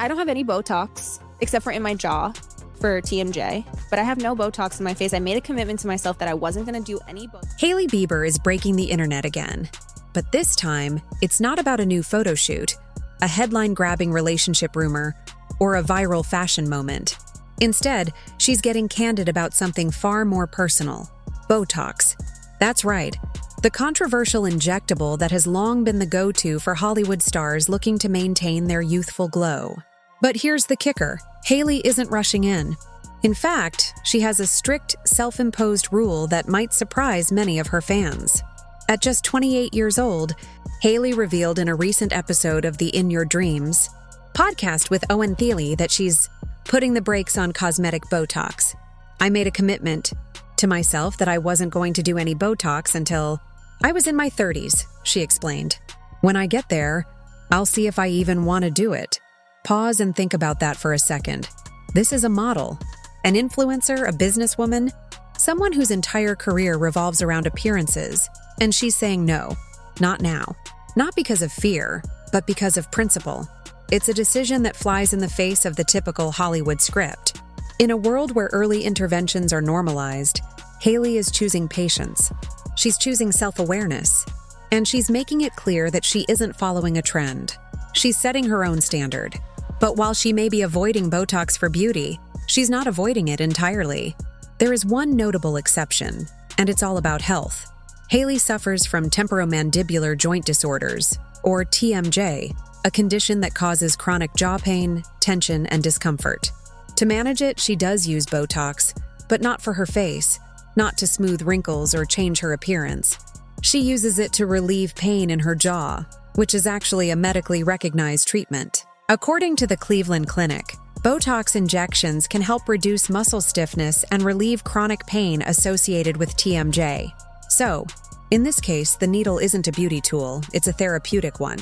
I don't have any Botox except for in my jaw for TMJ, but I have no Botox in my face. I made a commitment to myself that I wasn't going to do any Botox. Hailey Bieber is breaking the internet again. But this time, it's not about a new photo shoot, a headline-grabbing relationship rumor, or a viral fashion moment. Instead, she's getting candid about something far more personal: Botox. That's right, the controversial injectable that has long been the go-to for Hollywood stars looking to maintain their youthful glow. But here's the kicker: Hailey isn't rushing in. In fact, she has a strict, self-imposed rule that might surprise many of her fans. At just 28 years old, Hailey revealed in a recent episode of the In Your Dreams podcast with Owen Thiele that she's putting the brakes on cosmetic Botox. I made a commitment to myself that I wasn't going to do any Botox until I was in my 30s, she explained. When I get there, I'll see if I even want to do it. Pause and think about that for a second. This is a model, an influencer, a businesswoman, someone whose entire career revolves around appearances, and she's saying no, not now. Not because of fear, but because of principle. It's a decision that flies in the face of the typical Hollywood script. In a world where early interventions are normalized, Hailey is choosing patience. She's choosing self-awareness. And she's making it clear that she isn't following a trend. She's setting her own standard. But while she may be avoiding Botox for beauty, she's not avoiding it entirely. There is one notable exception, and it's all about health. Hailey suffers from temporomandibular joint disorders, or TMJ, a condition that causes chronic jaw pain, tension, and discomfort. To manage it, she does use Botox, but not for her face, not to smooth wrinkles or change her appearance. She uses it to relieve pain in her jaw, which is actually a medically recognized treatment. According to the Cleveland Clinic, Botox injections can help reduce muscle stiffness and relieve chronic pain associated with TMJ. So, in this case, the needle isn't a beauty tool, it's a therapeutic one.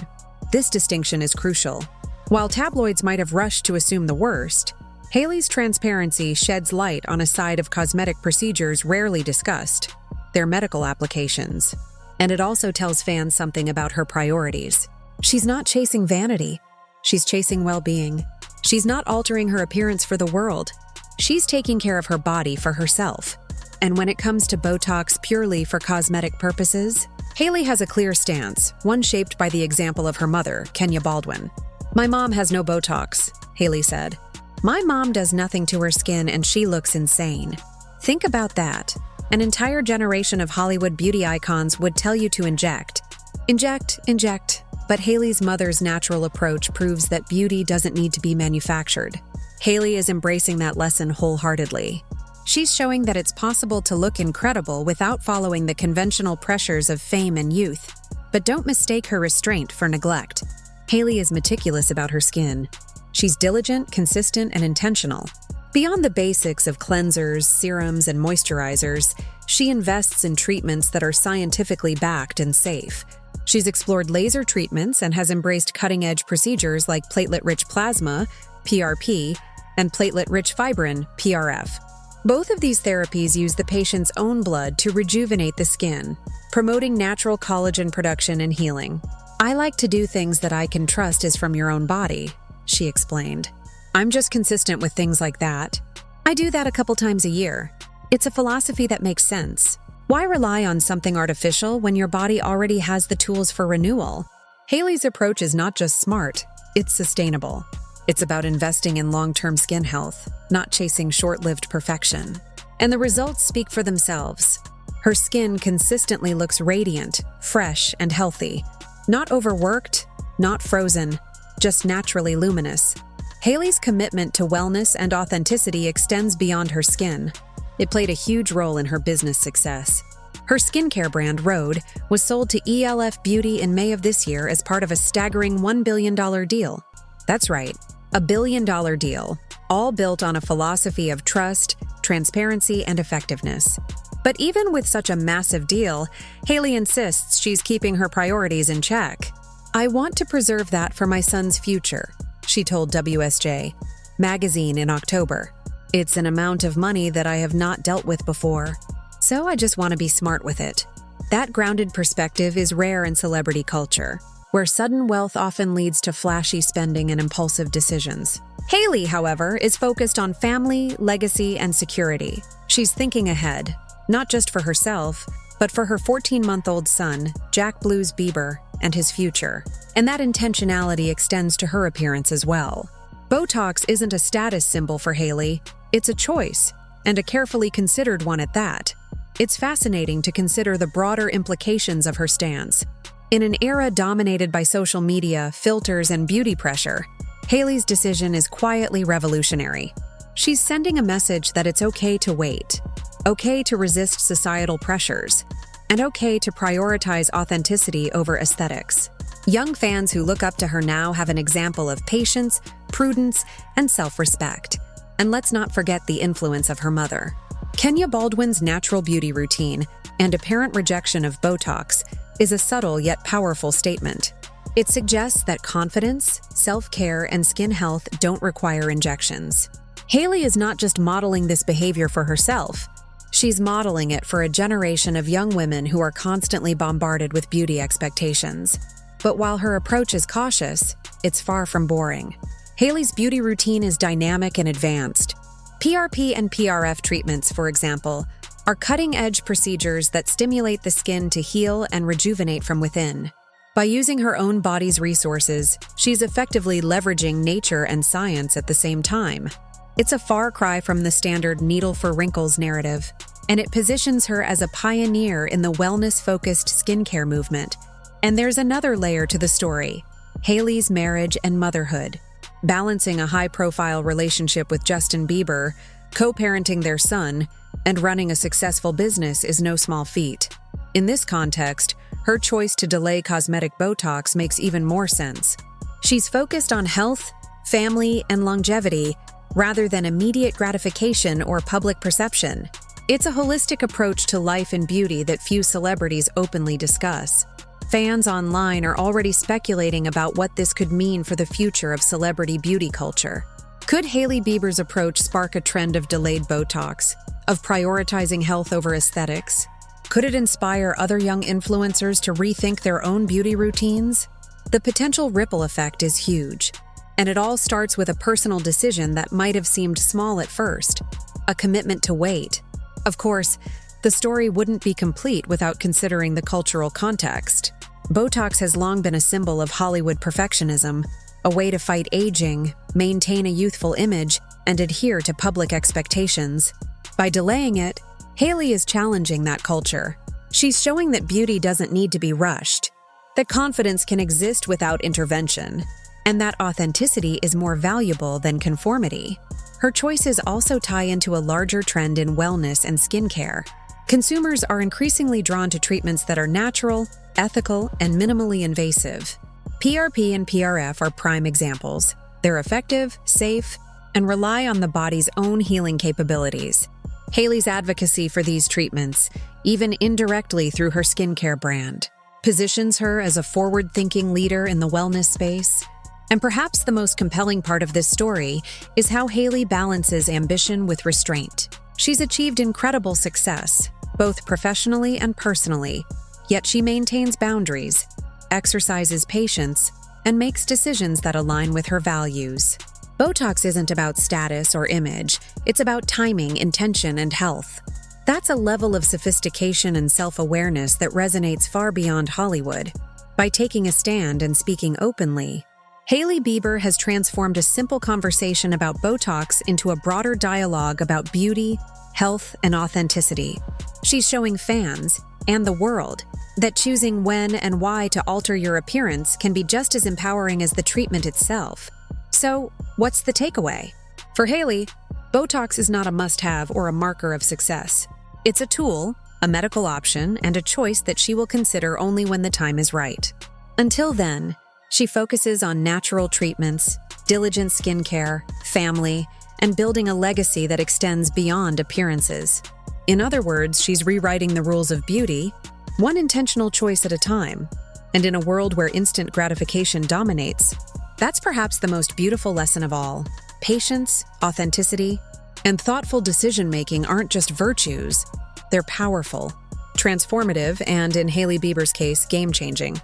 This distinction is crucial. While tabloids might have rushed to assume the worst, Hailey's transparency sheds light on a side of cosmetic procedures rarely discussed: their medical applications. And it also tells fans something about her priorities. She's not chasing vanity. She's chasing well-being. She's not altering her appearance for the world. She's taking care of her body for herself. And when it comes to Botox purely for cosmetic purposes, Hailey has a clear stance, one shaped by the example of her mother, Kenya Baldwin. "My mom has no Botox," Hailey said. "My mom does nothing to her skin and she looks insane." Think about that. An entire generation of Hollywood beauty icons would tell you to inject. Inject, inject. But Hailey's mother's natural approach proves that beauty doesn't need to be manufactured. Hailey is embracing that lesson wholeheartedly. She's showing that it's possible to look incredible without following the conventional pressures of fame and youth. But don't mistake her restraint for neglect. Hailey is meticulous about her skin. She's diligent, consistent, and intentional. Beyond the basics of cleansers, serums, and moisturizers, she invests in treatments that are scientifically backed and safe. She's explored laser treatments and has embraced cutting-edge procedures like platelet-rich plasma, PRP, and platelet-rich fibrin, PRF. Both of these therapies use the patient's own blood to rejuvenate the skin, promoting natural collagen production and healing. "I like to do things that I can trust is from your own body," she explained. "I'm just consistent with things like that. I do that a couple times a year. It's a philosophy that makes sense. Why rely on something artificial when your body already has the tools for renewal?" Hailey's approach is not just smart, it's sustainable. It's about investing in long-term skin health, not chasing short-lived perfection. And the results speak for themselves. Her skin consistently looks radiant, fresh, and healthy. Not overworked, not frozen, just naturally luminous. Hailey's commitment to wellness and authenticity extends beyond her skin. It played a huge role in her business success. Her skincare brand, Rhode, was sold to e.l.f. Beauty in May of this year as part of a staggering $1 billion deal. That's right, a $1 billion deal, all built on a philosophy of trust, transparency, and effectiveness. But even with such a massive deal, Hailey insists she's keeping her priorities in check. "I want to preserve that for my son's future," she told WSJ magazine in October. "It's an amount of money that I have not dealt with before, so I just want to be smart with it." That grounded perspective is rare in celebrity culture. where sudden wealth often leads to flashy spending and impulsive decisions. Hailey, however, is focused on family, legacy, and security. She's thinking ahead, not just for herself, but for her 14-month-old son, Jack Blues Bieber, and his future. And that intentionality extends to her appearance as well. Botox isn't a status symbol for Hailey, it's a choice, and a carefully considered one at that. It's fascinating to consider the broader implications of her stance. In an era dominated by social media, filters, and beauty pressure, Hailey's decision is quietly revolutionary. She's sending a message that it's okay to wait, okay to resist societal pressures, and okay to prioritize authenticity over aesthetics. Young fans who look up to her now have an example of patience, prudence, and self-respect. And let's not forget the influence of her mother. Kenya Baldwin's natural beauty routine and apparent rejection of Botox is a subtle yet powerful statement. It suggests that confidence, self-care, and skin health don't require injections. Hailey is not just modeling this behavior for herself. She's modeling it for a generation of young women who are constantly bombarded with beauty expectations. But while her approach is cautious, it's far from boring. Hailey's beauty routine is dynamic and advanced. PRP and PRF treatments, for example, are cutting-edge procedures that stimulate the skin to heal and rejuvenate from within. By using her own body's resources, she's effectively leveraging nature and science at the same time. It's a far cry from the standard needle for wrinkles narrative, and it positions her as a pioneer in the wellness-focused skincare movement. And there's another layer to the story: Hailey's marriage and motherhood. Balancing a high-profile relationship with Justin Bieber, co-parenting their son, and running a successful business is no small feat. In this context, her choice to delay cosmetic Botox makes even more sense. She's focused on health, family, and longevity, rather than immediate gratification or public perception. It's a holistic approach to life and beauty that few celebrities openly discuss. Fans online are already speculating about what this could mean for the future of celebrity beauty culture. Could Hailey Bieber's approach spark a trend of delayed Botox, of prioritizing health over aesthetics? Could it inspire other young influencers to rethink their own beauty routines? The potential ripple effect is huge, and it all starts with a personal decision that might have seemed small at first: a commitment to wait. Of course, the story wouldn't be complete without considering the cultural context. Botox has long been a symbol of Hollywood perfectionism, a way to fight aging, maintain a youthful image, and adhere to public expectations. By delaying it, Hailey is challenging that culture. She's showing that beauty doesn't need to be rushed, that confidence can exist without intervention, and that authenticity is more valuable than conformity. Her choices also tie into a larger trend in wellness and skincare. Consumers are increasingly drawn to treatments that are natural, ethical, and minimally invasive. PRP and PRF are prime examples. They're effective, safe, and rely on the body's own healing capabilities. Hailey's advocacy for these treatments, even indirectly through her skincare brand, positions her as a forward-thinking leader in the wellness space. And perhaps the most compelling part of this story is how Hailey balances ambition with restraint. She's achieved incredible success, both professionally and personally, yet she maintains boundaries, exercises patience, and makes decisions that align with her values. Botox isn't about status or image, it's about timing, intention, and health. That's a level of sophistication and self-awareness that resonates far beyond Hollywood. By taking a stand and speaking openly, Hailey Bieber has transformed a simple conversation about Botox into a broader dialogue about beauty, health, and authenticity. She's showing fans, and the world, that choosing when and why to alter your appearance can be just as empowering as the treatment itself. So, what's the takeaway? For Hailey, Botox is not a must-have or a marker of success. It's a tool, a medical option, and a choice that she will consider only when the time is right. Until then, she focuses on natural treatments, diligent skincare, family, and building a legacy that extends beyond appearances. In other words, she's rewriting the rules of beauty, one intentional choice at a time. And in a world where instant gratification dominates, that's perhaps the most beautiful lesson of all. Patience, authenticity, and thoughtful decision-making aren't just virtues, they're powerful, transformative, and in Hailey Bieber's case, game-changing.